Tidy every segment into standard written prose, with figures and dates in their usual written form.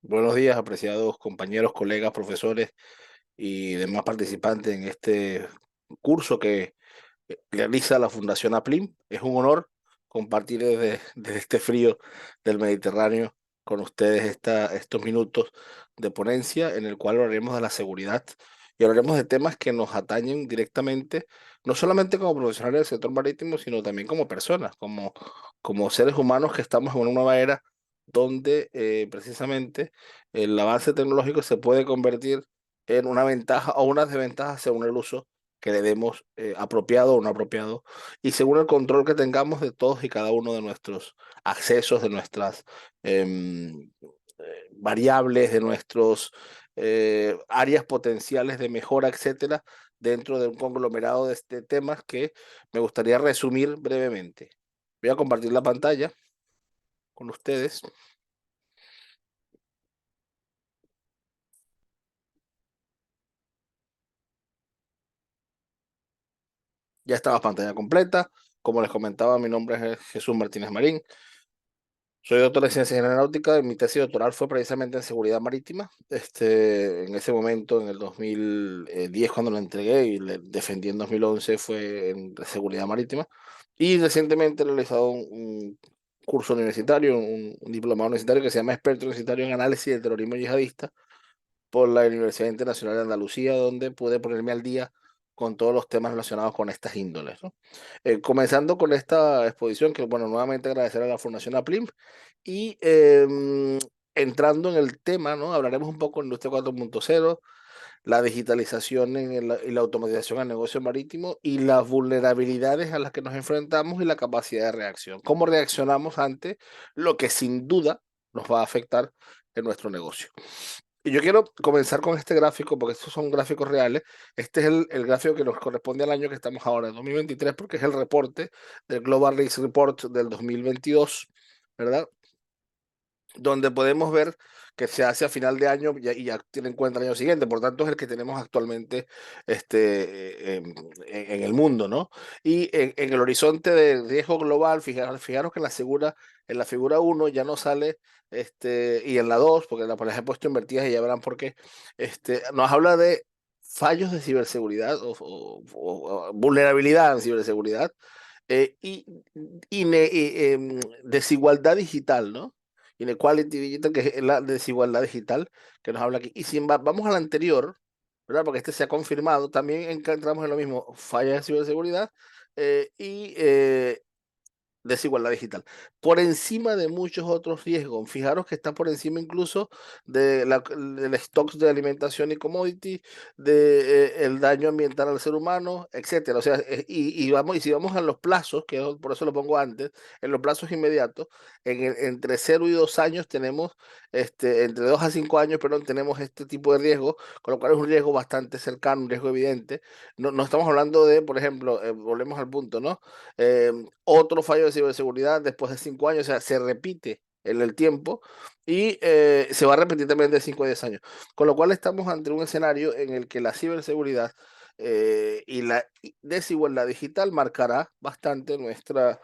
Buenos días, apreciados compañeros, colegas, profesores y demás participantes en este curso que realiza la Fundación APLIM. Es un honor compartir desde este frío del Mediterráneo con ustedes estos minutos de ponencia en el cual hablaremos de la seguridad y hablaremos de temas que nos atañen directamente, no solamente como profesionales del sector marítimo, sino también como personas, como seres humanos que estamos en una nueva era donde precisamente el avance tecnológico se puede convertir en una ventaja o una desventaja según el uso que le demos apropiado o no apropiado, y según el control que tengamos de todos y cada uno de nuestros accesos, de nuestras variables, de nuestros áreas potenciales de mejora, etcétera, dentro de un conglomerado de temas que me gustaría resumir brevemente. Voy a compartir la pantalla con ustedes. Ya está la pantalla completa. Como les comentaba, mi nombre es Jesús Martínez Marín. Soy doctor en ciencias aeronáuticas. Mi tesis doctoral fue precisamente en seguridad marítima. En ese momento, en el 2010, cuando lo entregué y le defendí en 2011, fue en seguridad marítima. Y recientemente he realizado un curso universitario, un diplomado universitario que se llama Experto Universitario en Análisis del Terrorismo Yihadista por la Universidad Internacional de Andalucía, donde pude ponerme al día con todos los temas relacionados con estas índoles, ¿no? Comenzando con esta exposición, que bueno, nuevamente agradecer a la Fundación APLIM y entrando en el tema, ¿no? Hablaremos un poco de Industria 4.0, la digitalización y la automatización al negocio marítimo y las vulnerabilidades a las que nos enfrentamos y la capacidad de reacción. ¿Cómo reaccionamos ante lo que sin duda nos va a afectar en nuestro negocio? Y yo quiero comenzar con este gráfico, porque estos son gráficos reales. Este es el gráfico que nos corresponde al año que estamos ahora, 2023, porque es el reporte del Global Risk Report del 2022, ¿verdad? Donde podemos ver que se hace a final de año y ya tiene en cuenta el año siguiente, por tanto es el que tenemos actualmente en el mundo, ¿no? Y en el horizonte de riesgo global, fijaros que en la figura uno ya no sale, y en la 2 porque las he puesto invertidas y ya verán por qué, nos habla de fallos de ciberseguridad o vulnerabilidad en ciberseguridad, y, desigualdad digital, ¿no? Inequality digital, que es la desigualdad digital que nos habla aquí. Y si vamos al anterior, ¿verdad? Porque este se ha confirmado, también encontramos en lo mismo, fallas de ciberseguridad y desigualdad digital. Por encima de muchos otros riesgos. Fijaros que está por encima incluso del stocks de alimentación y commodity, de el daño ambiental al ser humano, etcétera. O sea, y si vamos a los plazos, por eso lo pongo antes, en los plazos inmediatos, entre 0 y 2 años tenemos, entre 2 a 5 años, perdón, tenemos este tipo de riesgo, con lo cual es un riesgo bastante cercano, un riesgo evidente. No estamos hablando de, por ejemplo, volvemos al punto, ¿no? Otro fallo de ciberseguridad después de 5 años, o sea, se repite en el tiempo y se va a repetir también de 5 a 10 años. Con lo cual estamos ante un escenario en el que la ciberseguridad y la desigualdad digital marcará bastante nuestra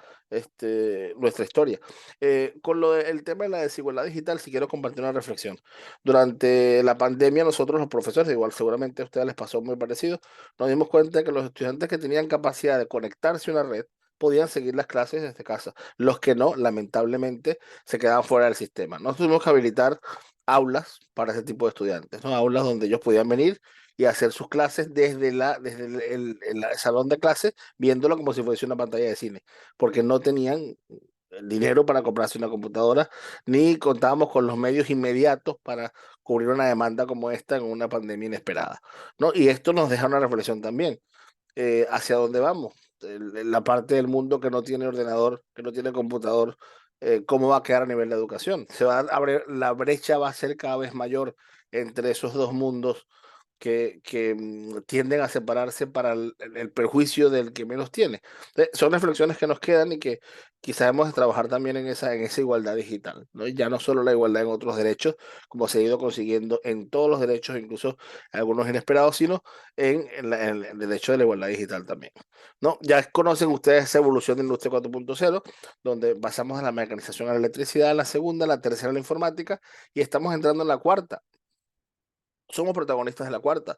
historia. El tema de la desigualdad digital, si quiero compartir una reflexión. Durante la pandemia, nosotros los profesores, igual seguramente a ustedes les pasó muy parecido, nos dimos cuenta que los estudiantes que tenían capacidad de conectarse a una red podían seguir las clases desde casa. Los que no, lamentablemente, se quedaban fuera del sistema. Nosotros tuvimos que habilitar aulas para ese tipo de estudiantes, ¿no? Aulas donde ellos podían venir y hacer sus clases desde el salón de clases, viéndolo como si fuese una pantalla de cine, porque no tenían el dinero para comprarse una computadora, ni contábamos con los medios inmediatos para cubrir una demanda como esta en una pandemia inesperada, ¿no? Y esto nos deja una reflexión también hacia dónde vamos. La parte del mundo que no tiene ordenador, que no tiene computador, ¿cómo va a quedar a nivel de educación? La brecha va a ser cada vez mayor entre esos dos mundos que tienden a separarse para el perjuicio del que menos tiene. Son reflexiones que nos quedan y que quizás hemos de trabajar también en esa igualdad digital, ¿no? Y ya no solo la igualdad en otros derechos, como se ha ido consiguiendo en todos los derechos, incluso algunos inesperados, sino en el derecho de la igualdad digital también, ¿no? Ya conocen ustedes esa evolución de Industria 4.0, donde basamos en la mecanización a la electricidad, la segunda, la tercera, la informática, y estamos entrando en la cuarta. Somos protagonistas de la cuarta.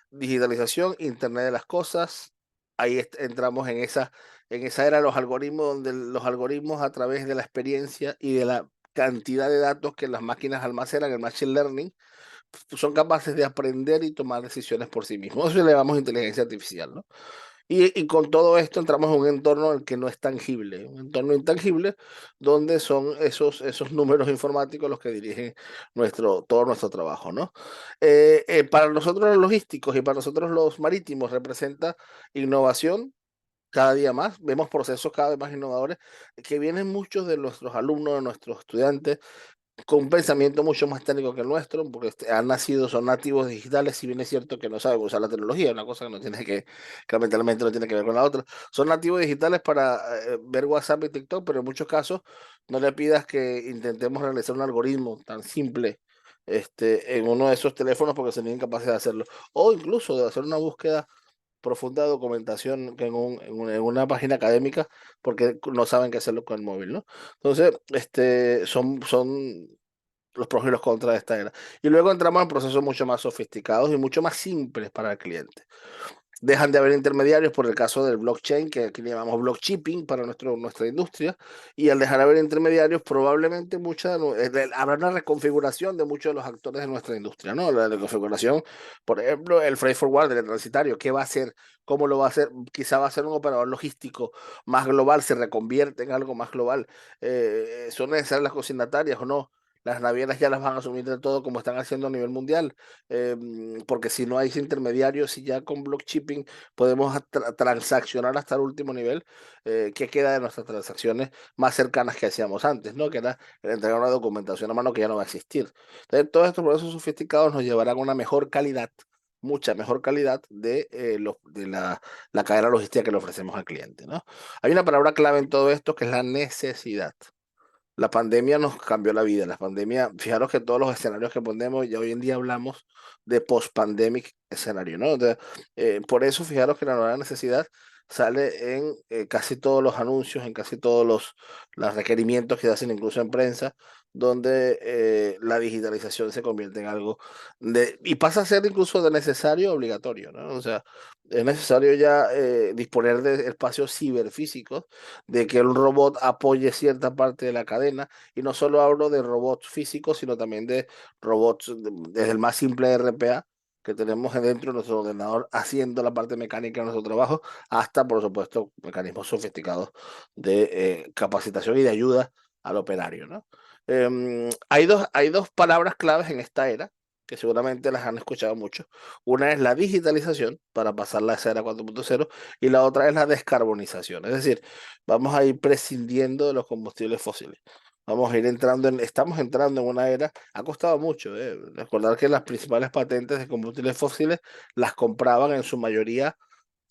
Digitalización, Internet de las cosas. Ahí entramos en esa era de los algoritmos, donde los algoritmos a través de la experiencia y de la cantidad de datos que las máquinas almacenan, el machine learning, son capaces de aprender y tomar decisiones por sí mismos. Eso le llamamos inteligencia artificial, ¿no? Y con todo esto entramos en un entorno en el que no es tangible, un entorno intangible donde son esos números informáticos los que dirigen todo nuestro trabajo, ¿no? Para nosotros los logísticos y para nosotros los marítimos representa innovación. Cada día más, vemos procesos cada vez más innovadores que vienen muchos de nuestros alumnos, de nuestros estudiantes, con un pensamiento mucho más técnico que el nuestro, porque han nacido, son nativos digitales, si bien es cierto que no saben usar la tecnología, una cosa que no tiene que lamentablemente no tiene que ver con la otra. Son nativos digitales para ver WhatsApp y TikTok, pero en muchos casos no le pidas que intentemos realizar un algoritmo tan simple en uno de esos teléfonos porque serían incapaces de hacerlo. O incluso de hacer una búsqueda profunda de documentación que en una página académica porque no saben qué hacerlo con el móvil, ¿no? Entonces, son los pros y los contras de esta era. Y luego entramos en procesos mucho más sofisticados y mucho más simples para el cliente. Dejan de haber intermediarios por el caso del blockchain, que aquí le llamamos blockchipping para nuestra industria, y al dejar de haber intermediarios, probablemente habrá una reconfiguración de muchos de los actores de nuestra industria, ¿no? La reconfiguración, por ejemplo, el freight forwarder, el transitario, ¿qué va a hacer? ¿Cómo lo va a hacer? Quizá va a ser un operador logístico más global, se reconvierte en algo más global. ¿Son necesarias las consignatarias o no? Las navieras ya las van a asumir de todo como están haciendo a nivel mundial, porque si no hay intermediarios y ya con blockchain podemos transaccionar hasta el último nivel, ¿qué queda de nuestras transacciones más cercanas que hacíamos antes, ¿no? Que era el entregar una documentación a mano que ya no va a existir. Entonces, todos estos procesos sofisticados nos llevarán a una mejor calidad, mucha mejor calidad la cadena logística que le ofrecemos al cliente, ¿no? Hay una palabra clave en todo esto que es la necesidad. La pandemia nos cambió la vida. La pandemia, fijaros que todos los escenarios que ponemos, ya hoy en día hablamos de post-pandemic escenario, ¿no? Por eso, fijaros que la nueva necesidad sale en casi todos los anuncios, en casi todos los requerimientos que se hacen incluso en prensa, donde la digitalización se convierte en algo y pasa a ser incluso de necesario a obligatorio, ¿no? O sea, es necesario ya disponer de espacios ciberfísicos, de que un robot apoye cierta parte de la cadena, y no solo hablo de robots físicos, sino también de robots desde el más simple RPA que tenemos dentro de nuestro ordenador haciendo la parte mecánica de nuestro trabajo, hasta, por supuesto, mecanismos sofisticados de capacitación y de ayuda al operario, ¿no? Hay dos palabras claves en esta era que seguramente las han escuchado mucho. Una es la digitalización para pasar a esa era 4.0 y la otra es la descarbonización. Es decir, vamos a ir prescindiendo de los combustibles fósiles. Estamos entrando en una era, ha costado mucho, recordar que las principales patentes de combustibles fósiles las compraban en su mayoría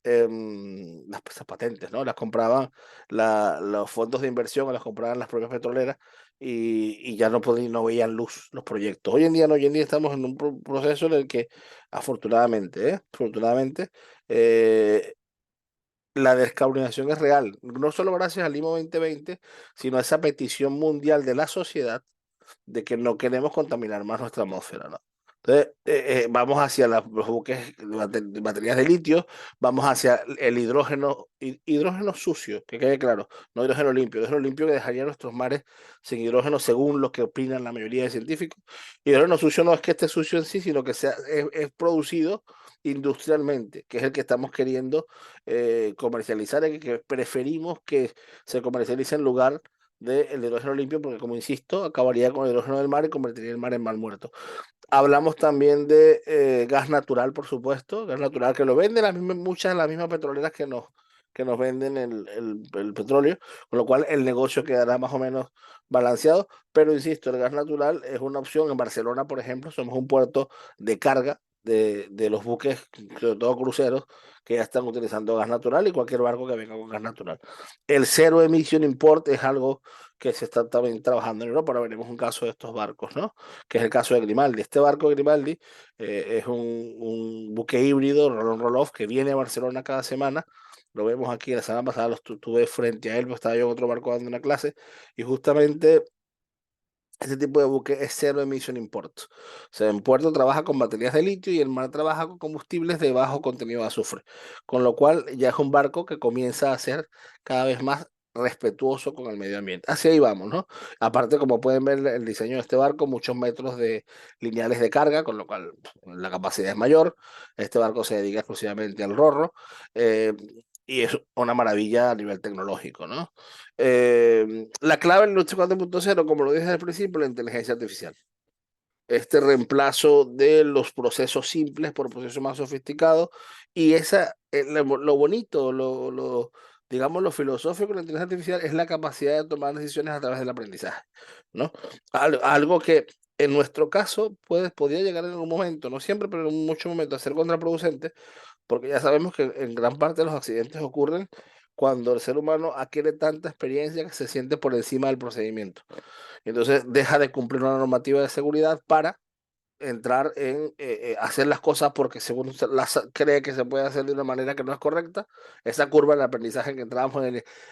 esas patentes, ¿no? Las compraban los fondos de inversión, las compraban las propias petroleras y ya no veían luz los proyectos. Hoy en día no, hoy en día estamos en un proceso en el que afortunadamente, eh, la descarbonización es real, no solo gracias al Lima 2020, sino a esa petición mundial de la sociedad de que no queremos contaminar más nuestra atmósfera, ¿no? Entonces, vamos hacia los buques de baterías de litio, vamos hacia el hidrógeno sucio, que quede claro, no hidrógeno limpio que dejaría nuestros mares sin hidrógeno según lo que opinan la mayoría de científicos. Hidrógeno sucio no es que esté sucio en sí, sino que es producido industrialmente, que es el que estamos queriendo comercializar, y que preferimos que se comercialice en lugar del hidrógeno limpio, porque como insisto, acabaría con el hidrógeno del mar y convertiría el mar en mar muerto. Hablamos también de gas natural, por supuesto, gas natural que lo venden muchas de las mismas petroleras que nos venden el petróleo, con lo cual el negocio quedará más o menos balanceado, pero insisto, el gas natural es una opción. En Barcelona, por ejemplo, somos un puerto de carga de los buques, sobre todo cruceros, que ya están utilizando gas natural y cualquier barco que venga con gas natural. El cero emission import es algo que se está también trabajando en Europa. Ahora veremos un caso de estos barcos, ¿no? Que es el caso de Grimaldi. Este barco de Grimaldi es un buque híbrido, roll-on-roll-off, que viene a Barcelona cada semana. Lo vemos aquí, la semana pasada lo tuve frente a él, pues estaba yo en otro barco dando una clase, y justamente este tipo de buque es cero emission import. O sea, en puerto trabaja con baterías de litio y en mar trabaja con combustibles de bajo contenido de azufre. Con lo cual ya es un barco que comienza a ser cada vez más respetuoso con el medio ambiente. Así ahí vamos, ¿no? Aparte, como pueden ver, el diseño de este barco, muchos metros de lineales de carga, con lo cual la capacidad es mayor. Este barco se dedica exclusivamente al rorro. eh, y es una maravilla a nivel tecnológico, ¿no? La clave en la industria 4.0, como lo dije al principio, la inteligencia artificial. Este reemplazo de los procesos simples por procesos más sofisticados y lo bonito, digamos, lo filosófico de la inteligencia artificial es la capacidad de tomar decisiones a través del aprendizaje, ¿no? Algo que en nuestro caso podría llegar en algún momento, no siempre, pero en muchos momentos a ser contraproducente, porque ya sabemos que en gran parte de los accidentes ocurren cuando el ser humano adquiere tanta experiencia que se siente por encima del procedimiento. Entonces deja de cumplir una normativa de seguridad para entrar en hacer las cosas porque según las cree que se puede hacer de una manera que no es correcta. Esa curva del aprendizaje que entramos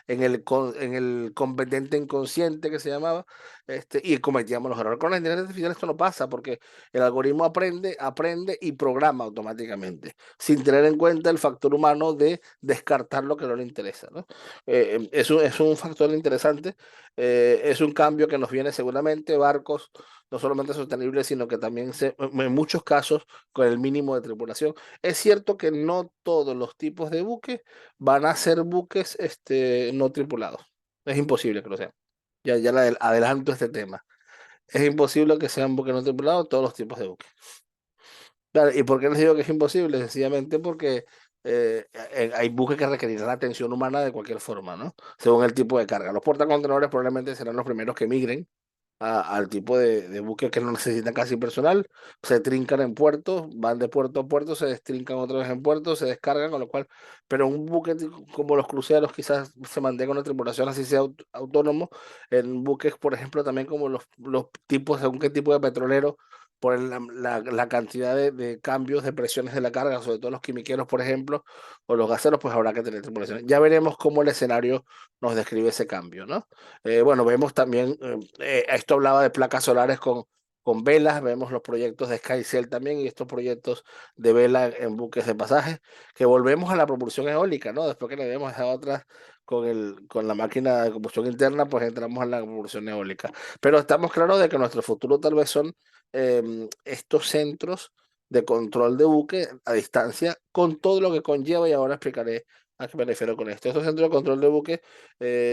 en el competente inconsciente que se llamaba, y cometíamos los errores. Con la inteligencia artificial esto no pasa porque el algoritmo aprende y programa automáticamente, sin tener en cuenta el factor humano de descartar lo que no le interesa, ¿no? Es un factor interesante, es un cambio que nos viene seguramente, barcos no solamente sostenible, sino que también en muchos casos con el mínimo de tripulación. Es cierto que no todos los tipos de buques van a ser buques no tripulados. Es imposible que lo sean. Adelanto este tema. Es imposible que sean buques no tripulados todos los tipos de buques. Claro, ¿y por qué les digo que es imposible? Sencillamente porque hay buques que requerirán la atención humana de cualquier forma, ¿no? Según el tipo de carga. Los portacontenedores probablemente serán los primeros que migren al tipo de buques que no necesitan casi personal, se trincan en puertos, van de puerto a puerto, se destrincan otra vez en puerto, se descargan, con lo cual, pero un buque como los cruceros quizás se mantenga una tripulación así sea autónomo, en buques, por ejemplo, también como los tipos, según qué tipo de petrolero, por la cantidad de cambios de presiones de la carga, sobre todo los quimiqueros, por ejemplo, o los gaseros, pues habrá que tener tripulaciones. Ya veremos cómo el escenario nos describe ese cambio, ¿no? Bueno, vemos también, esto hablaba de placas solares con velas, vemos los proyectos de SkyCell también y estos proyectos de vela en buques de pasaje, que volvemos a la propulsión eólica, ¿no? Después que le habíamos dejado atrás con la máquina de combustión interna, pues entramos a la propulsión eólica. Pero estamos claros de que nuestro futuro tal vez son estos centros de control de buque a distancia, con todo lo que conlleva, y ahora explicaré a qué me refiero con esto. Estos centros de control de buque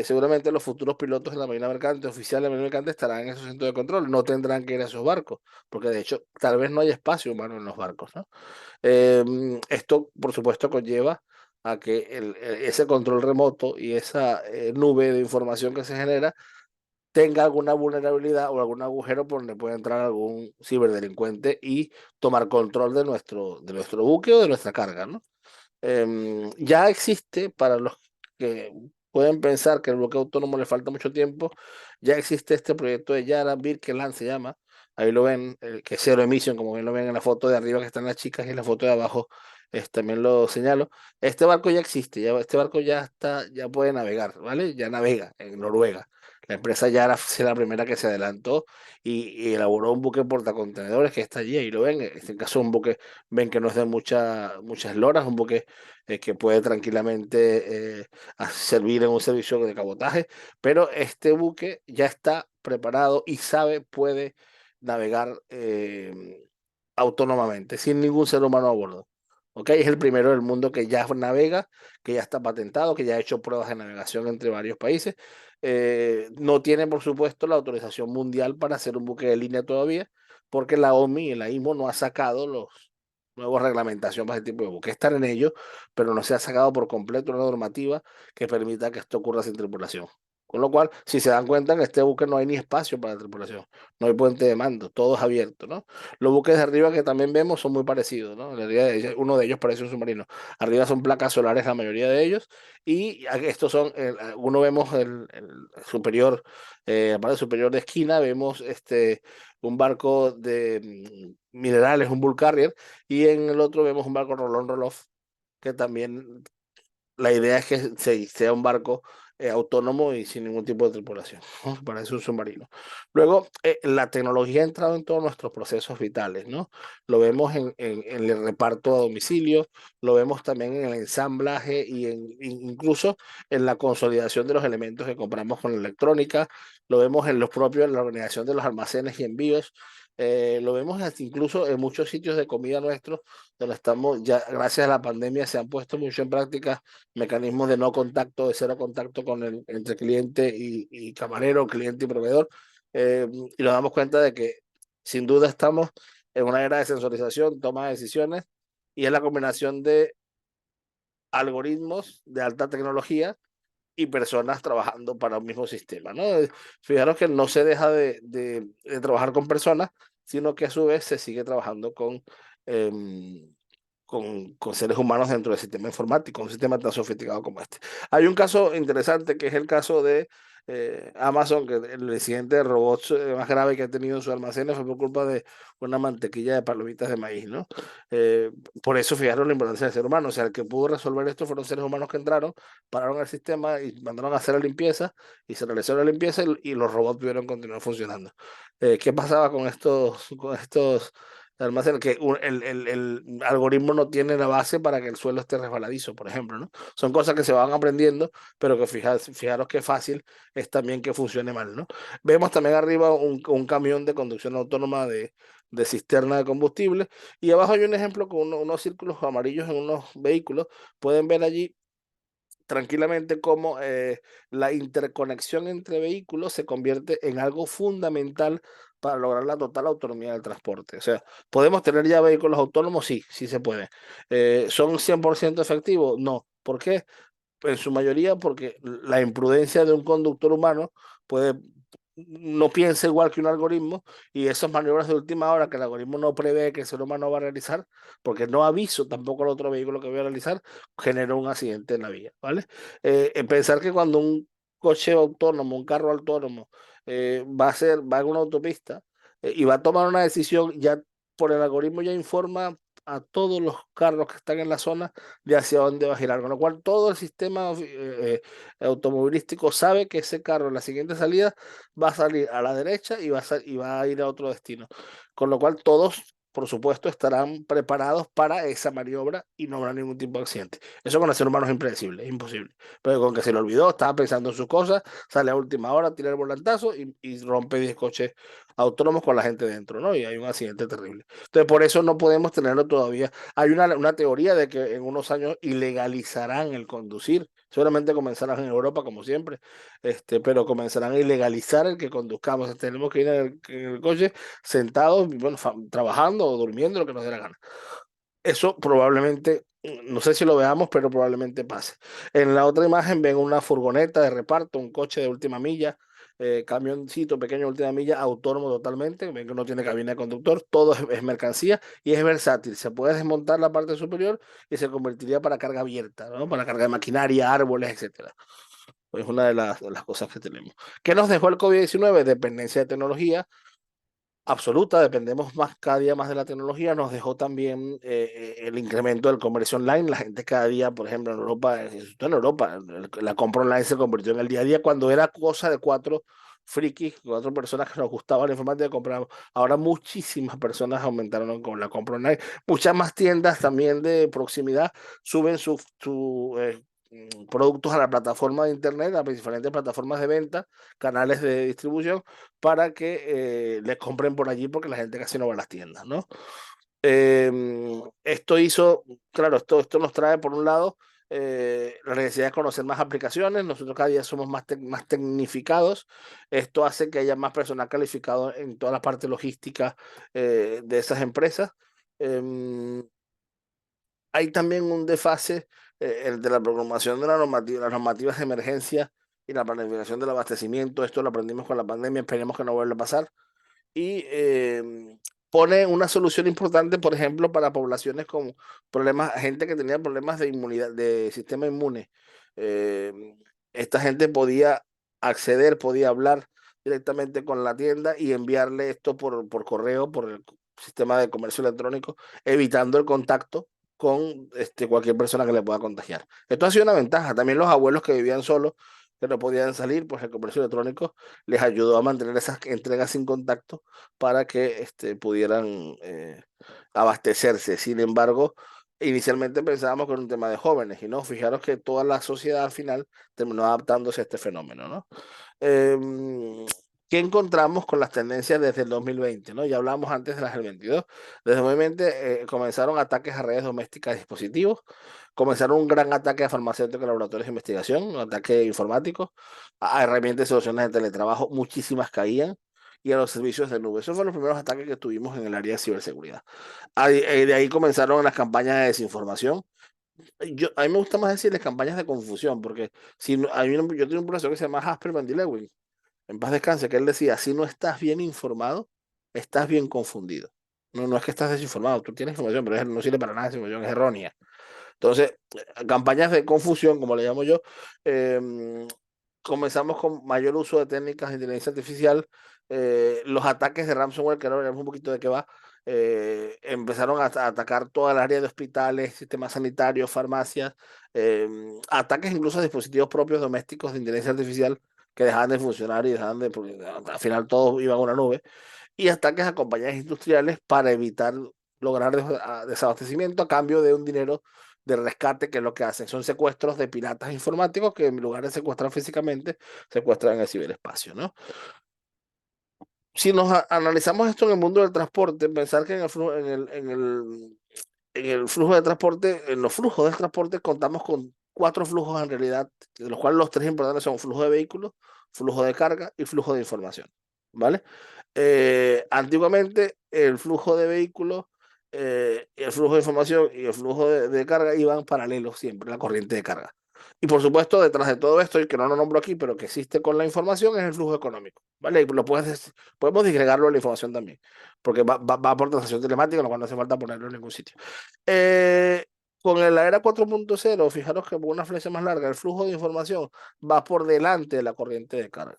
seguramente los futuros pilotos de la Marina Mercante, oficiales de la Marina Mercante, estarán en esos centros de control, no tendrán que ir a esos barcos, porque de hecho tal vez no hay espacio humano en los barcos, ¿no? Esto, por supuesto, conlleva a que ese control remoto y esa nube de información que se genera tenga alguna vulnerabilidad o algún agujero por donde pueda entrar algún ciberdelincuente y tomar control de nuestro buque o de nuestra carga, ¿no? Ya existe, para los que pueden pensar que el bloqueo autónomo le falta mucho tiempo, ya existe este proyecto de Yara, Birkeland se llama, ahí lo ven, que es cero emisión, como bien lo ven en la foto de arriba que están las chicas y en la foto de abajo también lo señalo. Este barco ya existe, este barco ya está, ya puede navegar, ¿vale? Ya navega en Noruega. La empresa Yara fue la primera que se adelantó y elaboró un buque portacontenedores que está allí, ahí lo ven, en este caso un buque, ven que no es de muchas loras, un buque que puede tranquilamente servir en un servicio de cabotaje, pero este buque ya está preparado y puede navegar autónomamente, sin ningún ser humano a bordo. ¿Ok? Es el primero del mundo que ya navega, que ya está patentado, que ya ha hecho pruebas de navegación entre varios países. No tiene, por supuesto, la autorización mundial para hacer un buque de línea todavía, porque la OMI y la IMO no ha sacado los nuevos reglamentación para ese tipo de buques. Están en ello, pero no se ha sacado por completo una normativa que permita que esto ocurra sin tripulación. Con lo cual, si se dan cuenta, en este buque no hay ni espacio para la tripulación, no hay puente de mando, todo es abierto, ¿no? Los buques de arriba que también vemos son muy parecidos, ¿no? En realidad, uno de ellos parece un submarino. Arriba son placas solares la mayoría de ellos, y estos son, uno vemos el superior, la parte superior de esquina, vemos un barco de minerales, un bull carrier, y en el otro vemos un barco rolón roll-off, que también la idea es que sea un barco autónomo y sin ningún tipo de tripulación, ¿no? Para eso un submarino. Luego, la tecnología ha entrado en todos nuestros procesos vitales, ¿no? Lo vemos en el reparto a domicilio, lo vemos también en el ensamblaje y incluso en la consolidación de los elementos que compramos con la electrónica, lo vemos en los propios, en la organización de los almacenes y envíos. Lo vemos hasta incluso en muchos sitios de comida nuestros, donde estamos, ya gracias a la pandemia se han puesto mucho en práctica mecanismos de no contacto, de cero contacto entre cliente y camarero, cliente y proveedor, y nos damos cuenta de que sin duda estamos en una era de sensorización, toma de decisiones, y es la combinación de algoritmos de alta tecnología y personas trabajando para un mismo sistema, ¿no? Fijaros que no se deja de trabajar con personas, sino que a su vez se sigue trabajando eh, con seres humanos dentro del sistema informático, un sistema tan sofisticado como este. Hay un caso interesante que es el caso de Amazon, que el incidente de robots más grave que ha tenido en sus almacenes fue por culpa de una mantequilla de palomitas de maíz, ¿no? Eh, por eso fijaron la importancia del ser humano, o sea, el que pudo resolver esto fueron seres humanos que entraron, pararon el sistema y mandaron a hacer la limpieza, y se realizó la limpieza y los robots pudieron continuar funcionando. ¿Qué pasaba con estos almacenes? Que el algoritmo no tiene la base para que el suelo esté resbaladizo, por ejemplo, ¿no? Son cosas que se van aprendiendo, pero que fijaros qué fácil es también que funcione mal, ¿no? Vemos también arriba un camión de conducción autónoma de cisterna de combustible, y abajo hay un ejemplo con unos círculos amarillos en unos vehículos. Pueden ver allí tranquilamente cómo la interconexión entre vehículos se convierte en algo fundamental para lograr la total autonomía del transporte. O sea, ¿podemos tener ya vehículos autónomos? Sí, sí se puede. ¿Son 100% efectivos? No. ¿Por qué? En su mayoría porque la imprudencia de un conductor humano puede no piensa igual que un algoritmo, y esas maniobras de última hora que el algoritmo no prevé que el ser humano va a realizar, porque no aviso tampoco al otro vehículo que voy a realizar, generó un accidente en la vía, ¿vale? Pensar que cuando un coche autónomo, un carro autónomo, va en una autopista y va a tomar una decisión, ya por el algoritmo ya informa a todos los carros que están en la zona de hacia dónde va a girar, con lo cual todo el sistema automovilístico sabe que ese carro en la siguiente salida va a salir a la derecha y va a ir a otro destino. Con lo cual todos, por supuesto, estarán preparados para esa maniobra y no habrá ningún tipo de accidente. Eso con el ser humano es impredecible, es imposible. Pero con que se le olvidó, estaba pensando en sus cosas, sale a última hora, tira el volantazo y rompe 10 coches autónomos con la gente dentro, ¿no? Y hay un accidente terrible. Entonces, por eso no podemos tenerlo todavía. Hay una teoría de que en unos años ilegalizarán el conducir. Seguramente comenzarán en Europa, como siempre, pero comenzarán a ilegalizar el que conduzcamos. Tenemos que ir en el coche sentados, bueno, trabajando o durmiendo, lo que nos dé la gana. Eso probablemente, no sé si lo veamos, pero probablemente pase. En la otra imagen ven una furgoneta de reparto, un coche de última milla, camioncito pequeño de última milla, autónomo totalmente. Ven que no tiene cabina de conductor, todo es mercancía y es versátil. Se puede desmontar la parte superior y se convertiría para carga abierta, ¿no? Para carga de maquinaria, árboles, etcétera. Es una de las cosas que tenemos. ¿Qué nos dejó el COVID-19? Dependencia de tecnología absoluta, dependemos más cada día más de la tecnología. Nos dejó también el incremento del comercio online. La gente cada día, por ejemplo, en Europa, la compra online se convirtió en el día a día cuando era cosa de cuatro frikis, cuatro personas que nos gustaba la informática, compramos. Ahora muchísimas personas aumentaron con la compra online. Muchas más tiendas también de proximidad suben productos a la plataforma de internet, a las diferentes plataformas de venta, canales de distribución, para que les compren por allí, porque la gente casi no va a las tiendas, ¿no? Claro, esto nos trae por un lado la necesidad de conocer más aplicaciones. Nosotros cada día somos más tecnificados. Esto hace que haya más personal calificado en toda la parte logística de esas empresas. Eh, Hay también un desfase, el de la programación de las normativas de emergencia. y la planificación del abastecimiento. Esto lo aprendimos con la pandemia, esperemos que no vuelva a pasar. Y pone una solución importante, por ejemplo, para poblaciones con problemas, gente que tenía problemas de inmunidad, de sistema inmune. Eh, Esta gente podía acceder, podía hablar directamente con la tienda y enviarle esto por correo, por el sistema de comercio electrónico, evitando el contacto con cualquier persona que le pueda contagiar. Esto ha sido una ventaja. También los abuelos que vivían solos, que no podían salir, pues el comercio electrónico les ayudó a mantener esas entregas sin contacto para que pudieran abastecerse. Sin embargo, inicialmente pensábamos que era un tema de jóvenes y no, fijaros que toda la sociedad al final terminó adaptándose a este fenómeno, ¿no? Eh, ¿Qué encontramos con las tendencias desde el 2020? ¿No? Ya hablábamos antes de las del 22. Desde el 2020 comenzaron ataques a redes domésticas y dispositivos, comenzaron un gran ataque a farmacéuticos y laboratorios de investigación, un ataque informático, a herramientas y soluciones de teletrabajo, muchísimas caían, y a los servicios de nube. Esos fueron los primeros ataques que tuvimos en el área de ciberseguridad. De ahí comenzaron las campañas de desinformación. A mí me gusta más decirles campañas de confusión, porque si no, yo tengo un profesor que se llama Jasper Van Lewin, en paz descanse, que él decía, si no estás bien informado, estás bien confundido. No, no es que estás desinformado, tú tienes información, pero no sirve para nada, esa información es errónea. Entonces, campañas de confusión, como le llamo yo, eh, comenzamos con mayor uso de técnicas de inteligencia artificial. Los ataques de ransomware, que ahora veremos un poquito de qué va, empezaron a atacar toda el área de hospitales, sistemas sanitarios, farmacias, ataques incluso a dispositivos propios domésticos de inteligencia artificial que dejaban de funcionar y dejaban de, porque al final todos iban a una nube, y ataques a compañías industriales para evitar lograr desabastecimiento a cambio de un dinero de rescate, que es lo que hacen. Son secuestros de piratas informáticos que en lugar de secuestrar físicamente, secuestran en el ciberespacio, ¿no? Si nos analizamos esto en el mundo del transporte, pensar que en el flujo de transporte, en los flujos del transporte contamos con cuatro flujos en realidad, de los cuales los tres importantes son flujo de vehículos, flujo de carga y flujo de información, ¿vale? Antiguamente el flujo de vehículos, el flujo de información y el flujo de carga iban paralelos siempre, la corriente de carga. Y por supuesto, detrás de todo esto, y que no lo nombro aquí, pero que existe con la información, es el flujo económico, ¿vale? Y podemos disgregarlo en la información también, porque va por transacción telemática, lo cual no hace falta ponerlo en ningún sitio. Eh, con la era 4.0, fijaros que por una flecha más larga, el flujo de información va por delante de la corriente de carga.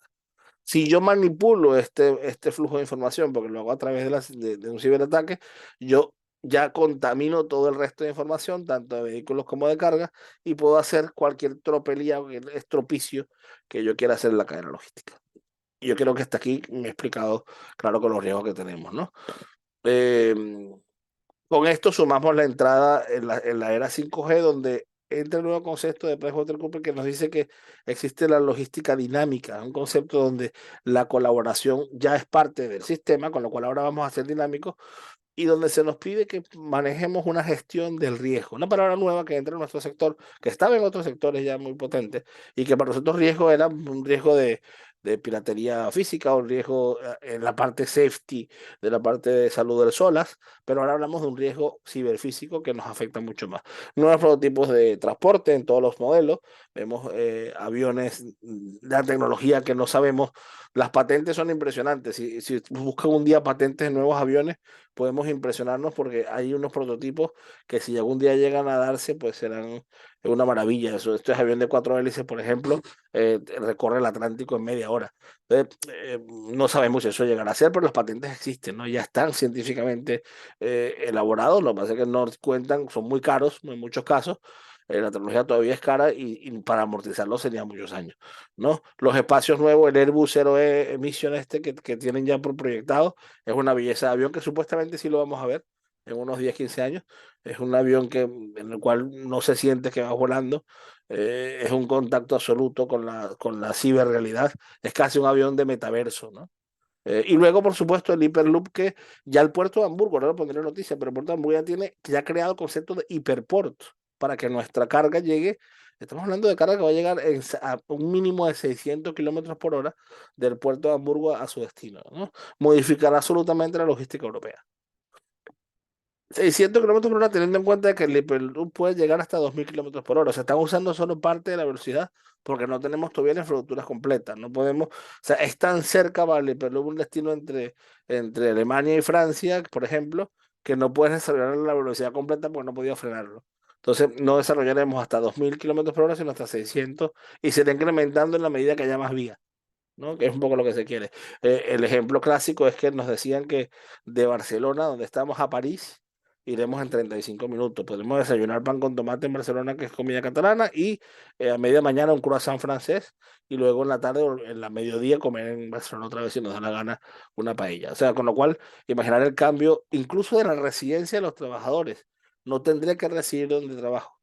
Si yo manipulo este flujo de información, porque lo hago a través de un ciberataque, yo ya contamino todo el resto de información, tanto de vehículos como de carga, y puedo hacer cualquier tropelía, cualquier estropicio que yo quiera hacer en la cadena logística. Y yo creo que hasta aquí me he explicado, claro, con los riesgos que tenemos, ¿no? Eh, con esto sumamos la entrada en la era 5G, donde entra el nuevo concepto de PricewaterhouseCoopers que nos dice que existe la logística dinámica, un concepto donde la colaboración ya es parte del sistema, con lo cual ahora vamos a ser dinámicos, y donde se nos pide que manejemos una gestión del riesgo, una palabra nueva que entra en nuestro sector, que estaba en otros sectores ya muy potentes, y que para nosotros riesgo era un riesgo de piratería física, o un riesgo en la parte safety, de la parte de salud del SOLAS, pero ahora hablamos de un riesgo ciberfísico que nos afecta mucho más. Nuevos prototipos de transporte en todos los modelos, vemos aviones de la tecnología que no sabemos, las patentes son impresionantes, si buscan un día patentes de nuevos aviones, podemos impresionarnos porque hay unos prototipos que si algún día llegan a darse, pues serán una maravilla. Este avión de cuatro hélices, por ejemplo, recorre el Atlántico en media hora. Entonces, no sabemos si eso llegará a ser, pero las patentes existen, ¿no? Ya están científicamente elaborados, lo que pasa es que no cuentan, son muy caros en muchos casos. La tecnología todavía es cara y para amortizarlo serían muchos años, ¿no? Los espacios nuevos, el Airbus Zero Emission que tienen ya por proyectado, es una belleza de avión que supuestamente sí lo vamos a ver en unos 10 15 años. Es un avión en el cual no se siente que va volando. Es un contacto absoluto con la ciberrealidad. Es casi un avión de metaverso, ¿no? Y luego, por supuesto, el Hyperloop, que ya el puerto de Hamburgo, no lo pondré en noticia, pero el puerto de Hamburgo ya ha creado el concepto de hiperport para que nuestra carga llegue. Estamos hablando de carga que va a llegar a un mínimo de 600 kilómetros por hora del puerto de Hamburgo a su destino, ¿no? Modificará absolutamente la logística europea. 600 kilómetros por hora, teniendo en cuenta que el Hyperloop puede llegar hasta 2000 kilómetros por hora. O sea, están usando solo parte de la velocidad porque no tenemos todavía las infraestructuras completas. No podemos, o sea, es tan cerca para el Hyperloop un destino entre Alemania y Francia, por ejemplo, que no puedes desarrollar la velocidad completa porque no podía frenarlo. Entonces, no desarrollaremos hasta 2000 kilómetros por hora, sino hasta 600 y se irá incrementando en la medida que haya más vías. ¿No? Que es un poco lo que se quiere. El ejemplo clásico es que nos decían que de Barcelona, donde estamos, a París, iremos en 35 minutos. Podemos desayunar pan con tomate en Barcelona, que es comida catalana, y a media mañana un croissant francés, y luego en la tarde o en la mediodía comer en Barcelona otra vez si nos da la gana una paella. O sea, con lo cual, imaginar el cambio incluso de la residencia de los trabajadores. No tendría que residir donde trabajo.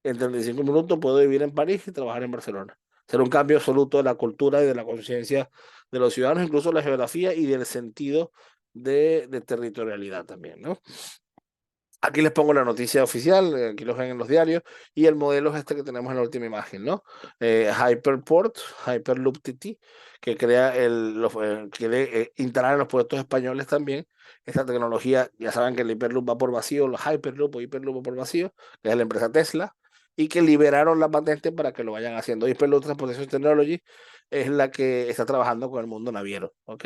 En 35 minutos puedo vivir en París y trabajar en Barcelona. Será un cambio absoluto de la cultura y de la conciencia de los ciudadanos, incluso la geografía y del sentido de territorialidad también, ¿no? Aquí les pongo la noticia oficial, aquí los ven en los diarios, y el modelo es este que tenemos en la última imagen, ¿no? Hyperport, Hyperloop TT, que crea quiere instalar en los puertos españoles también esta tecnología. Ya saben que el Hyperloop va por vacío, los Hyperloop o Hyperloop va por vacío, que es la empresa Tesla, y que liberaron la patente para que lo vayan haciendo. Hyperloop Transportation Technology es la que está trabajando con el mundo naviero, ¿ok?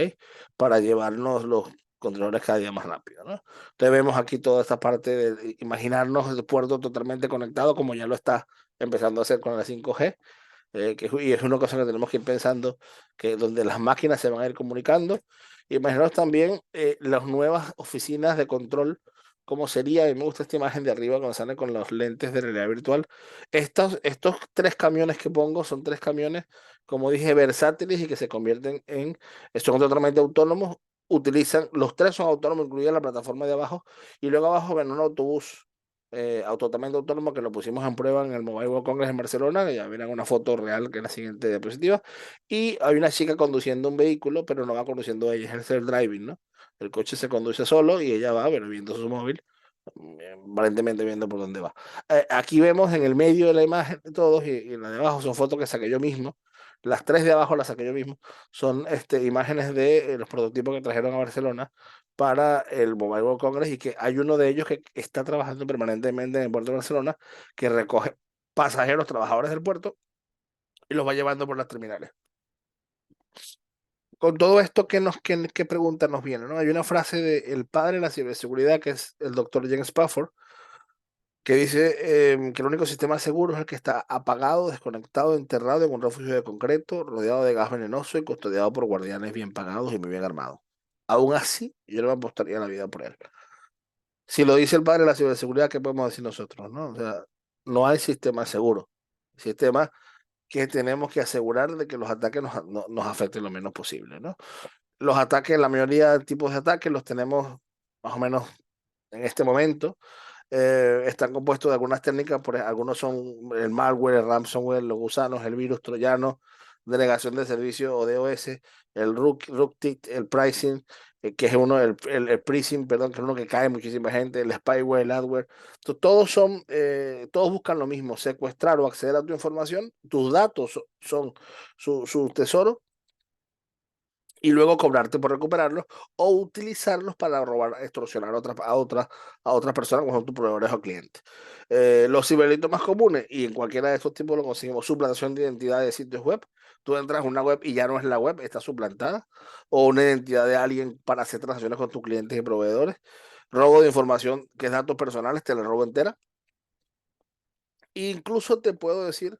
Para llevarnos los contenedores cada día más rápido, ¿no? Entonces vemos aquí toda esta parte de imaginarnos el puerto totalmente conectado, como ya lo está empezando a hacer con la 5G, y es una cosa que tenemos que ir pensando, que donde las máquinas se van a ir comunicando. Imaginaros también las nuevas oficinas de control, cómo sería, y me gusta esta imagen de arriba cuando sale con los lentes de realidad virtual. Estos tres camiones que pongo son tres camiones, como dije, versátiles y que se convierten son totalmente autónomos. Utilizan, los tres son autónomos, incluida la plataforma de abajo, y luego abajo ven un autobús totalmente autónomo que lo pusimos en prueba en el Mobile World Congress en Barcelona, que ya verán una foto real que es la siguiente diapositiva, y hay una chica conduciendo un vehículo, pero no va conduciendo ella, es el self-driving, ¿no? El coche se conduce solo y ella va, pero viendo su móvil, aparentemente viendo por dónde va. Aquí vemos en el medio de la imagen de todos y en la de abajo son fotos que saqué yo mismo. Las tres de abajo las saqué yo mismo. Son imágenes de los prototipos que trajeron a Barcelona para el Mobile World Congress y que hay uno de ellos que está trabajando permanentemente en el puerto de Barcelona que recoge pasajeros, trabajadores del puerto y los va llevando por las terminales. Con todo esto, ¿qué pregunta nos viene? ¿No? Hay una frase del padre de la ciberseguridad, que es el doctor James Spafford, que dice que el único sistema seguro es el que está apagado, desconectado, enterrado en un refugio de concreto, rodeado de gas venenoso y custodiado por guardianes bien pagados y muy bien armados. Aún así, yo no me apostaría la vida por él. Si lo dice el padre de la ciberseguridad, ¿qué podemos decir nosotros? ¿No? O sea, no hay sistema seguro. Sistema que tenemos que asegurar de que los ataques nos afecten lo menos posible, ¿no? Los ataques, la mayoría de tipos de ataques los tenemos más o menos en este momento. Están compuestos de algunas técnicas, algunos son el malware, el ransomware, los gusanos, el virus troyano, denegación de servicio o DOS, el rootkit, el pricing, que es uno, el pricing, perdón, que es uno que cae muchísima gente, el spyware, el adware. Entonces, todos buscan lo mismo, secuestrar o acceder a tu información, tus datos son su tesoro y luego cobrarte por recuperarlos o utilizarlos para robar, extorsionar a otras personas como son tus proveedores o clientes. Los ciberdelitos más comunes, y en cualquiera de estos tipos lo conseguimos, suplantación de identidad de sitios web. Tú entras a una web y ya no es la web, está suplantada, o una identidad de alguien para hacer transacciones con tus clientes y proveedores. Robo de información, que es datos personales, te la robo entera. E incluso te puedo decir,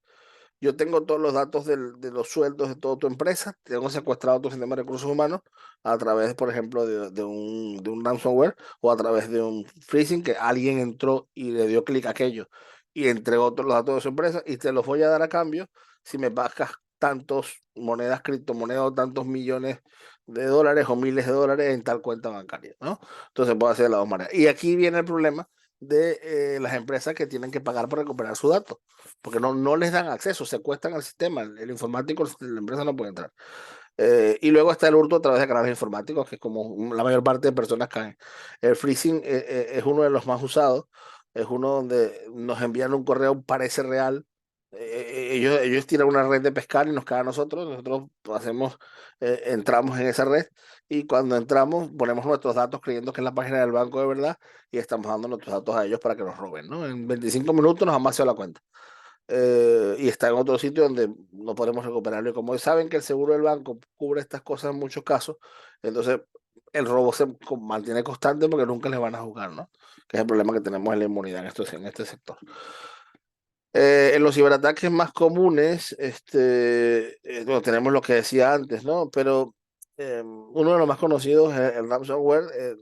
yo tengo todos los datos de los sueldos de toda tu empresa, tengo secuestrado tu sistema de recursos humanos a través, por ejemplo, de un ransomware o a través de un phishing que alguien entró y le dio clic a aquello y entregó todos los datos de su empresa y te los voy a dar a cambio si me pagas tantos monedas, criptomonedas o tantos millones de dólares o miles de dólares en tal cuenta bancaria, ¿no? Entonces puedo hacer de las dos maneras. Y aquí viene el problema de las empresas que tienen que pagar por recuperar sus datos porque no les dan acceso, secuestran al sistema, el informático, la empresa no puede entrar. Y luego está el hurto a través de canales informáticos, que es como la mayor parte de personas caen. El freezing es uno de los más usados, es uno donde nos envían un correo, parece real, Ellos tiran una red de pescar y nos cae a nosotros. Nosotros hacemos, entramos en esa red y cuando entramos ponemos nuestros datos creyendo que es la página del banco de verdad y estamos dando nuestros datos a ellos para que nos roben, ¿no? En 25 minutos nos han vaciado la cuenta. Y está en otro sitio donde no podemos recuperarlo. Y como saben que el seguro del banco cubre estas cosas en muchos casos, entonces el robo se mantiene constante porque nunca les van a juzgar, ¿no? Que es el problema que tenemos en la inmunidad en este sector. En los ciberataques más comunes, bueno, tenemos lo que decía antes, ¿no? Pero uno de los más conocidos, el ransomware,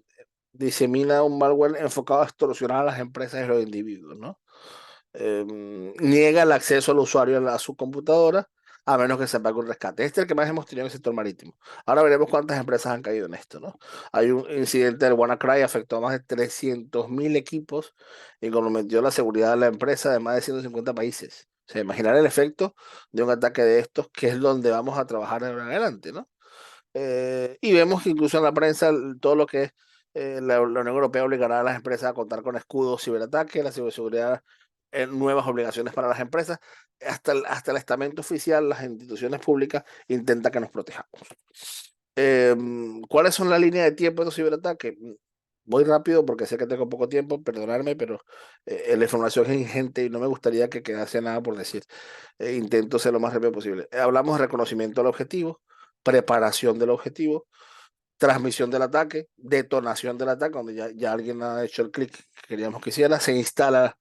disemina un malware enfocado a extorsionar a las empresas y los individuos, ¿no? Niega el acceso al usuario a su computadora a menos que se pague un rescate. Este es el que más hemos tenido en el sector marítimo. Ahora veremos cuántas empresas han caído en esto, ¿no? Hay un incidente del WannaCry, afectó a más de 300.000 equipos y comprometió la seguridad de la empresa de más de 150 países. O sea, imaginar el efecto de un ataque de estos, que es donde vamos a trabajar en adelante, ¿no? Y vemos que incluso en la prensa todo lo que es la Unión Europea obligará a las empresas a contar con escudos ciberataques, la ciberseguridad, nuevas obligaciones para las empresas, hasta el estamento oficial, las instituciones públicas intenta que nos protejamos. ¿Cuáles son las líneas de tiempo de los ciberataques? Voy rápido porque sé que tengo poco tiempo, perdonadme, pero la información es ingente y no me gustaría que quedase nada por decir. Intento ser lo más rápido posible. Hablamos de reconocimiento del objetivo, preparación del objetivo, transmisión del ataque, detonación del ataque, donde ya alguien ha hecho el clic que queríamos que hiciera, se instala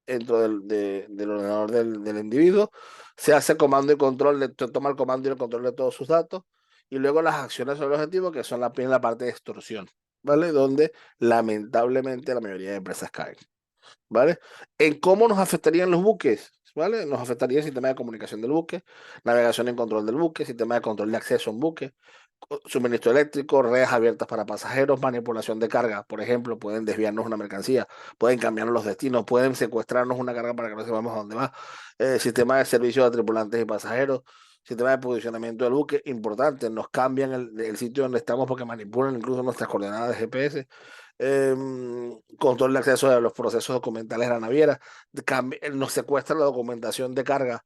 dentro del ordenador del individuo, se hace comando y control, toma el comando y el control de todos sus datos, y luego las acciones sobre el objetivo, que son la parte de extorsión, ¿vale? Donde lamentablemente la mayoría de empresas caen. ¿Vale? En cómo nos afectarían los buques, ¿vale? Nos afectaría el sistema de comunicación del buque, navegación en control del buque, sistema de control de acceso a un buque, suministro eléctrico, redes abiertas para pasajeros, manipulación de carga, por ejemplo, pueden desviarnos una mercancía, pueden cambiarnos los destinos, pueden secuestrarnos una carga para que no sepamos a dónde va, sistema de servicio a tripulantes y pasajeros, sistema de posicionamiento del buque, importante, nos cambian el sitio donde estamos porque manipulan incluso nuestras coordenadas de GPS, control de acceso a los procesos documentales de la naviera, nos secuestra la documentación de carga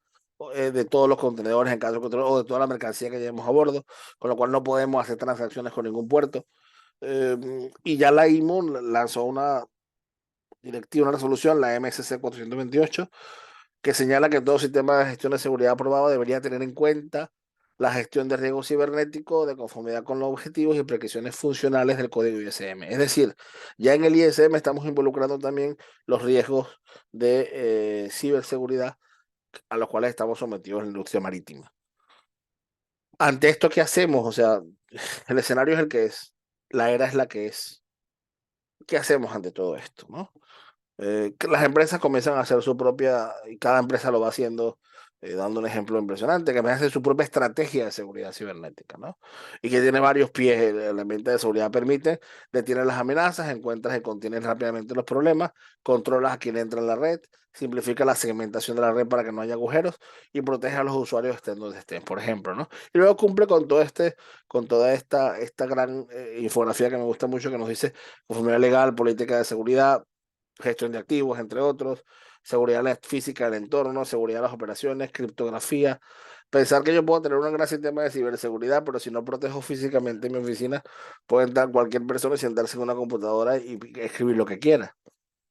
de todos los contenedores en caso de control o de toda la mercancía que llevemos a bordo, con lo cual no podemos hacer transacciones con ningún puerto. Y ya la IMO lanzó una directiva, una resolución, la MSC 428, que señala que todo sistema de gestión de seguridad aprobado debería tener en cuenta la gestión de riesgo cibernético de conformidad con los objetivos y prescripciones funcionales del código ISM. Es decir, ya en el ISM estamos involucrando también los riesgos de ciberseguridad a los cuales estamos sometidos en la industria marítima. Ante esto, ¿qué hacemos? O sea, el escenario es el que es, la era es la que es. ¿Qué hacemos ante todo esto, no? Que las empresas comienzan a hacer su propia, y cada empresa lo va haciendo, dando un ejemplo impresionante, que hace su propia estrategia de seguridad cibernética, ¿no? Y que tiene varios pies, el ambiente de seguridad permite, detiene las amenazas, encuentras y contiene rápidamente los problemas, controlas a quien entra en la red, simplifica la segmentación de la red para que no haya agujeros y protege a los usuarios estén donde estén, por ejemplo, ¿no? Y luego cumple con todo con toda esta gran infografía que me gusta mucho, que nos dice conformidad legal, política de seguridad, gestión de activos, entre otros, seguridad física del entorno, seguridad de las operaciones, criptografía. Pensar que yo puedo tener un gran sistema de ciberseguridad, pero si no protejo físicamente mi oficina, puede entrar cualquier persona y sentarse en una computadora y escribir lo que quiera.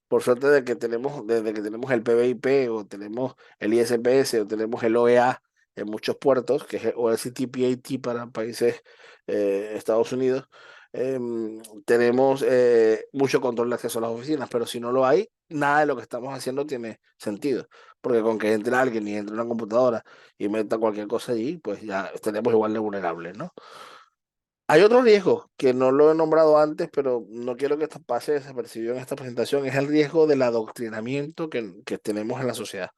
Por suerte de que tenemos, desde que tenemos el PBIP o tenemos el ISPS o tenemos el OEA en muchos puertos, que es o el CTPAT para países Estados Unidos, tenemos mucho control de acceso a las oficinas, pero si no lo hay, nada de lo que estamos haciendo tiene sentido, porque con que entre alguien y entre una computadora y meta cualquier cosa allí, pues ya tenemos igual de vulnerables, ¿no? Hay otro riesgo que no lo he nombrado antes, pero no quiero que esto pase desapercibido en esta presentación, es el riesgo del adoctrinamiento que tenemos en la sociedad.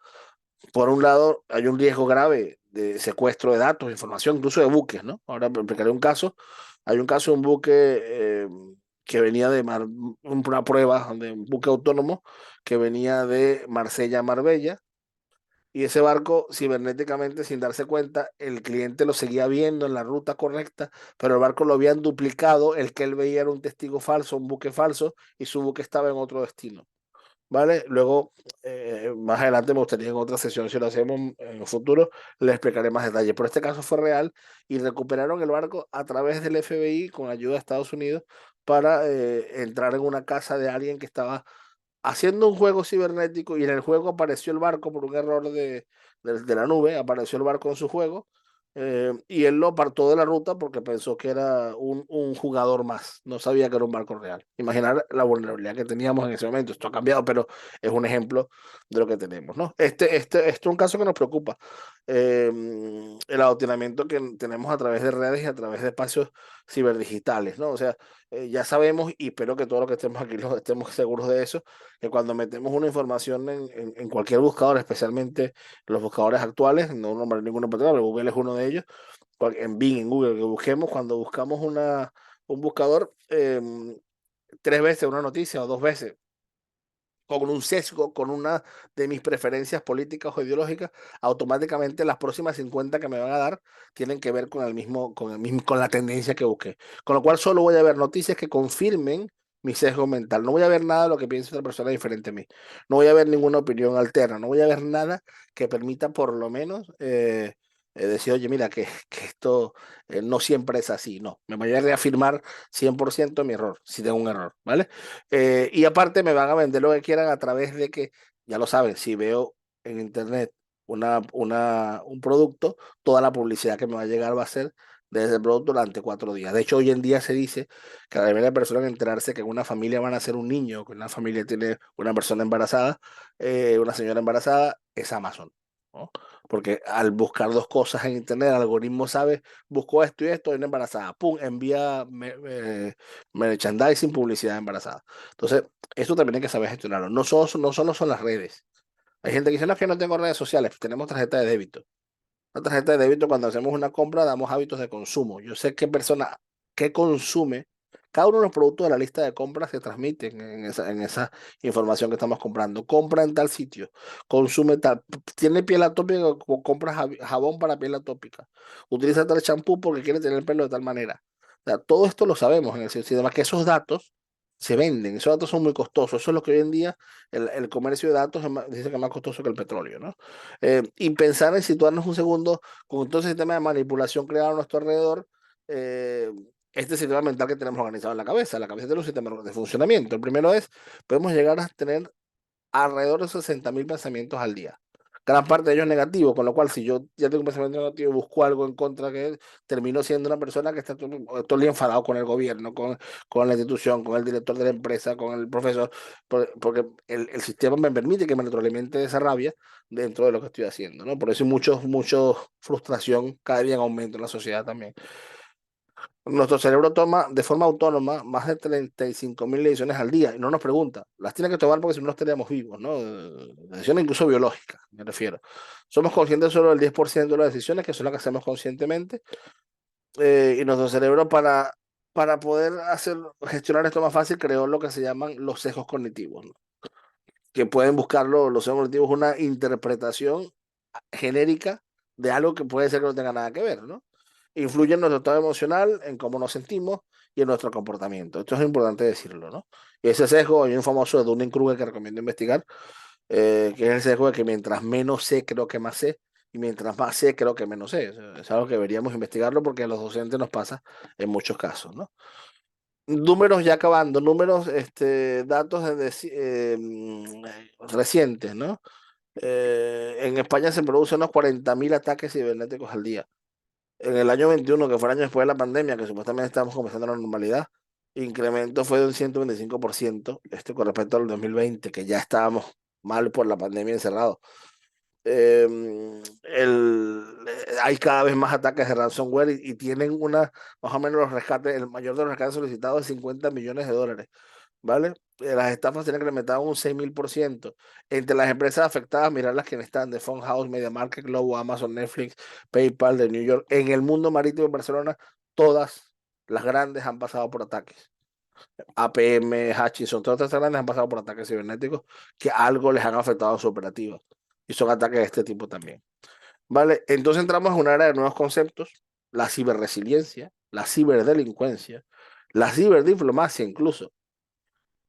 Por un lado, hay un riesgo grave de secuestro de datos, información, incluso de buques, ¿no? Ahora explicaré un caso. Hay un caso de un buque que venía una prueba de un buque autónomo que venía de Marsella a Marbella y ese barco, cibernéticamente, sin darse cuenta, el cliente lo seguía viendo en la ruta correcta, pero el barco lo habían duplicado, el que él veía era un testigo falso, un buque falso, y su buque estaba en otro destino. ¿vale? Luego, más adelante me gustaría en otra sesión, si lo hacemos en el futuro, le explicaré más detalles. Pero este caso fue real y recuperaron el barco a través del FBI con ayuda de Estados Unidos para entrar en una casa de alguien que estaba haciendo un juego cibernético y en el juego apareció el barco por un error de la nube, apareció el barco en su juego y él lo apartó de la ruta porque pensó que era un jugador más, no sabía que era un barco real. Imaginar la vulnerabilidad que teníamos en ese momento, esto ha cambiado, pero es un ejemplo de lo que tenemos, ¿no? Este es un caso que nos preocupa, el adoctrinamiento que tenemos a través de redes y a través de espacios ciberdigitales, ¿no? O sea, ya sabemos y espero que todos los que estemos aquí estemos seguros de eso que cuando metemos una información en cualquier buscador, especialmente los buscadores actuales, no nombraré ninguno particular, Google es uno de ellos, en Bing, en Google, que busquemos, cuando buscamos un buscador, 3 veces una noticia o 2 veces, con un sesgo, con una de mis preferencias políticas o ideológicas, automáticamente las próximas 50 que me van a dar tienen que ver con la tendencia que busqué. Con lo cual solo voy a ver noticias que confirmen mi sesgo mental. No voy a ver nada de lo que piense otra persona diferente a mí. No voy a ver ninguna opinión alterna. No voy a ver nada que permita por lo menos decir, oye, mira, que esto no siempre es así. No, me voy a reafirmar 100% mi error, si tengo un error, ¿vale? Y aparte me van a vender lo que quieran a través de que, ya lo saben, si veo en internet un producto, toda la publicidad que me va a llegar va a ser de ese producto durante 4 días. De hecho, hoy en día se dice que a la primera persona en enterarse que en una familia van a ser un niño, que una familia tiene una persona embarazada, una señora embarazada, es Amazon, ¿no? Porque al buscar dos cosas en internet, el algoritmo sabe, buscó esto y esto, y una embarazada, pum, envía merchandising, publicidad embarazada. Entonces, esto también hay que saber gestionarlo. No solo son las redes. Hay gente que dice, no, es que no tengo redes sociales, tenemos tarjeta de débito. La tarjeta de débito, cuando hacemos una compra, damos hábitos de consumo. Yo sé qué persona, qué consume. Cada uno de los productos de la lista de compras se transmiten en esa información que estamos comprando. Compra en tal sitio, consume tal, tiene piel atópica, compra jabón para piel atópica. Utiliza tal champú porque quiere tener el pelo de tal manera. O sea, todo esto lo sabemos en el sistema, que esos datos se venden, esos datos son muy costosos. Eso es lo que hoy en día el comercio de datos dice que es más costoso que el petróleo, ¿no? Y pensar en situarnos un segundo con todo ese sistema de manipulación creado a nuestro alrededor, eh, este sistema mental que tenemos organizado en la cabeza. La cabeza tiene un sistema de funcionamiento. El primero es, podemos llegar a tener alrededor de 60.000 pensamientos al día. Gran parte de ellos negativos, con lo cual si yo ya tengo un pensamiento negativo, busco algo en contra que él, termino siendo una persona que está todo el día enfadado con el gobierno, con la institución, con el director de la empresa, con el profesor, porque el sistema me permite que me retroalimente esa rabia dentro de lo que estoy haciendo, ¿no? Por eso hay mucho frustración cada día en aumento en la sociedad también. Nuestro cerebro toma de forma autónoma más de 35.000 decisiones al día y no nos pregunta. Las tiene que tomar porque si no, no estaríamos vivos, ¿no? Decisiones incluso biológicas, me refiero. Somos conscientes solo del 10% de las decisiones, que son las que hacemos conscientemente, y nuestro cerebro para poder gestionar esto más fácil creó lo que se llaman los sesgos cognitivos, ¿no? Que pueden buscarlo, los sesgos cognitivos, una interpretación genérica de algo que puede ser que no tenga nada que ver, ¿no? Influye en nuestro estado emocional, en cómo nos sentimos y en nuestro comportamiento. Esto es importante decirlo, ¿no? Y ese sesgo, hay un famoso de Dunning-Kruger que recomiendo investigar, que es el sesgo de que mientras menos sé, creo que más sé, y mientras más sé, creo que menos sé. O sea, es algo que deberíamos investigarlo porque a los docentes nos pasa en muchos casos, ¿no? Números ya acabando, números, datos recientes, ¿no? En España se producen unos 40.000 ataques cibernéticos al día. En el año 21, que fue el año después de la pandemia, que supuestamente estábamos comenzando la normalidad, incremento fue de un 125%, con respecto al 2020, que ya estábamos mal por la pandemia encerrados. Hay cada vez más ataques de ransomware y tienen más o menos los rescates, el mayor de los rescates solicitados es 50 millones de dólares. ¿Vale? Las estafas tienen incrementado un 6.000%. Entre las empresas afectadas, mirar las que están, de Phone House, MediaMarkt, Globo, Amazon, Netflix, PayPal, de New York. En el mundo marítimo en Barcelona, todas las grandes han pasado por ataques. APM, Hutchison, todas estas grandes han pasado por ataques cibernéticos que algo les han afectado a su operativa. Y son ataques de este tipo también. ¿Vale? Entonces entramos en una área de nuevos conceptos, la ciberresiliencia, la ciberdelincuencia, la ciberdiplomacia incluso,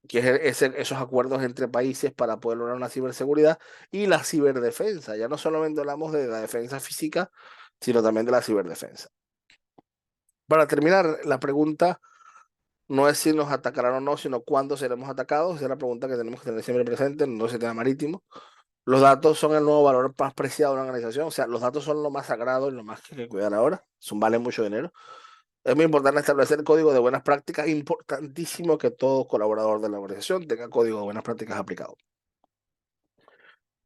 que es esos acuerdos entre países para poder lograr una ciberseguridad y la ciberdefensa. Ya no solamente hablamos de la defensa física, sino también de la ciberdefensa. Para terminar, la pregunta no es si nos atacarán o no, sino cuándo seremos atacados. Esa es la pregunta que tenemos que tener siempre presente en el sistema marítimo. Los datos son el nuevo valor más preciado de una organización. O sea, los datos son lo más sagrado y lo más que hay que cuidar ahora. Son, valen mucho dinero. Es muy importante establecer código de buenas prácticas. Importantísimo que todo colaborador de la organización tenga código de buenas prácticas aplicado.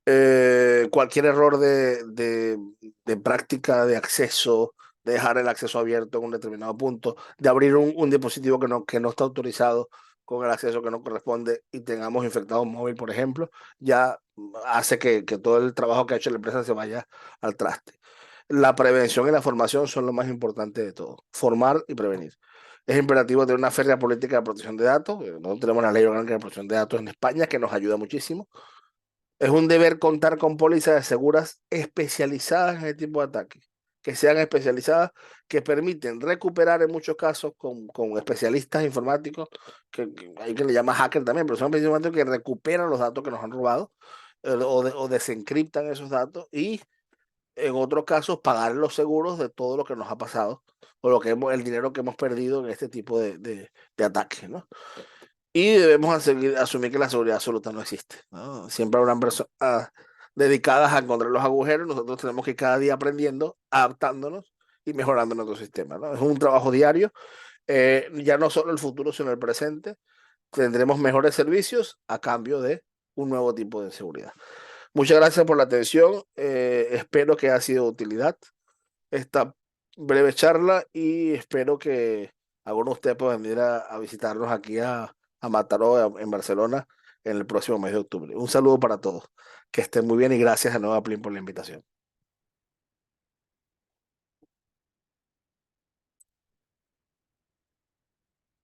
Cualquier error de práctica de acceso, de dejar el acceso abierto en un determinado punto, de abrir un dispositivo que no está autorizado con el acceso que no corresponde y tengamos infectado un móvil, por ejemplo, ya hace que todo el trabajo que ha hecho la empresa se vaya al traste. La prevención y la formación son lo más importante de todo. Formar y prevenir. Es imperativo tener una férrea política de protección de datos. Nosotros tenemos la ley orgánica de protección de datos en España que nos ayuda muchísimo. Es un deber contar con pólizas de seguras especializadas en este tipo de ataques, que sean especializadas, que permiten recuperar en muchos casos con especialistas informáticos, que hay que le llama hacker también, pero son especialistas informáticos que recuperan los datos que nos han robado o desencriptan esos datos y en otros casos pagar los seguros de todo lo que nos ha pasado o el dinero que hemos perdido en este tipo de ataques, ¿no? Y debemos asumir que la seguridad absoluta no existe, ¿no? Siempre habrán personas dedicadas a encontrar los agujeros. Nosotros tenemos que ir cada día aprendiendo, adaptándonos y mejorando nuestro sistema, ¿no? Es un trabajo diario, ya no solo el futuro, sino el presente. Tendremos mejores servicios a cambio de un nuevo tipo de seguridad. Muchas gracias por la atención. Espero que haya sido de utilidad esta breve charla y espero que alguno de ustedes pueda venir a visitarnos aquí a Mataró, en Barcelona, en el próximo mes de octubre. Un saludo para todos. Que estén muy bien y gracias de nuevo a Plin por la invitación.